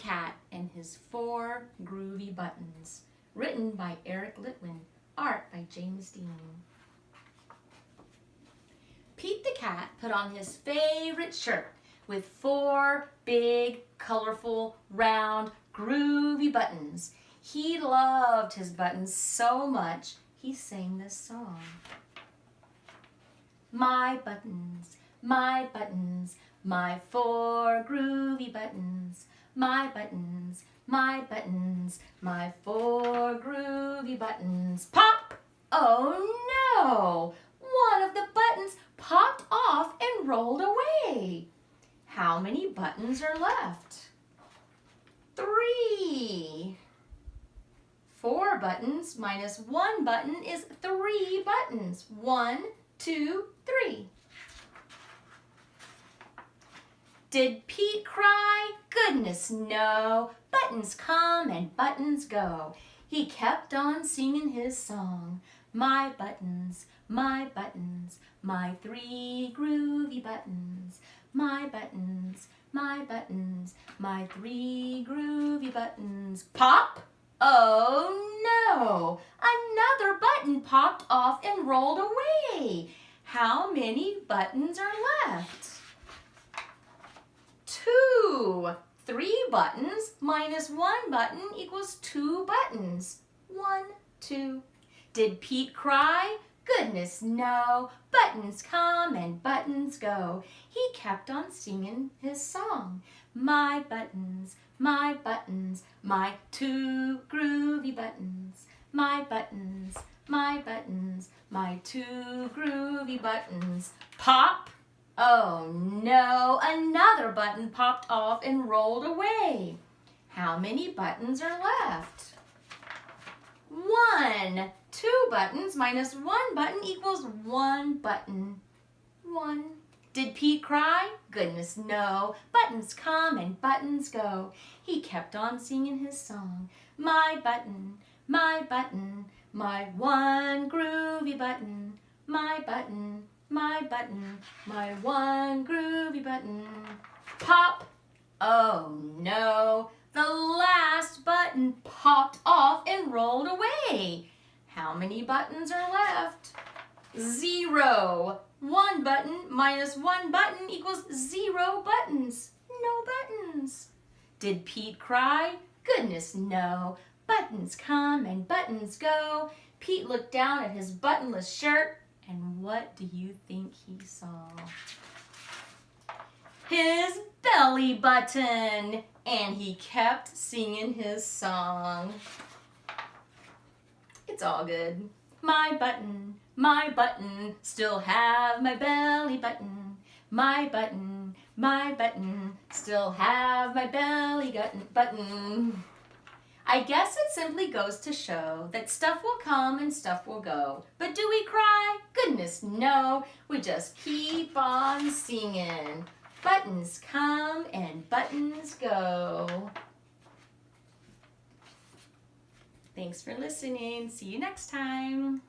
Cat and His 4 Groovy Buttons, written by Eric Litwin, art by James Dean. Pete the cat put on his favorite shirt with 4 big, colorful, round, groovy buttons. He loved his buttons so much, he sang this song. My buttons, my 4 groovy buttons. My buttons, my 4 groovy buttons. Pop! Oh no! One of the buttons popped off and rolled away. How many buttons are left? 3. 4 buttons minus 1 button is 3 buttons. 1, 2, 3. Did Pete cry? Goodness no. Buttons come and buttons go. He kept on singing his song. My buttons, my 3 groovy buttons. My buttons, my 3 groovy buttons. Pop! Oh no! Another button popped off and rolled away. How many buttons are left? 2. 3 buttons minus 1 button equals 2 buttons. 1, 2. Did Pete cry? Goodness no. Buttons come and buttons go. He kept on singing his song. My buttons, my 2 groovy buttons. My buttons, my 2 groovy buttons. Pop! Oh no, another button popped off and rolled away. How many buttons are left? 1. 2 buttons minus 1 button equals 1 button. 1. Did Pete cry? Goodness no. Buttons come and buttons go. He kept on singing his song. My button, my 1 groovy button. My button, my 1 groovy button. Pop! Oh no, the last button popped off and rolled away. How many buttons are left? 0. 1 button minus 1 button equals 0 buttons. No buttons. Did Pete cry? Goodness no. Buttons come and buttons go. Pete looked down at his buttonless shirt, and what do you think he saw? His belly button, and he kept singing his song. It's all good. My button, still have my belly button. My button, still have my belly button. I guess it simply goes to show that stuff will come and stuff will go. But do we cry? Goodness no. We just keep on singing. Buttons come and buttons go. Thanks for listening. See you next time.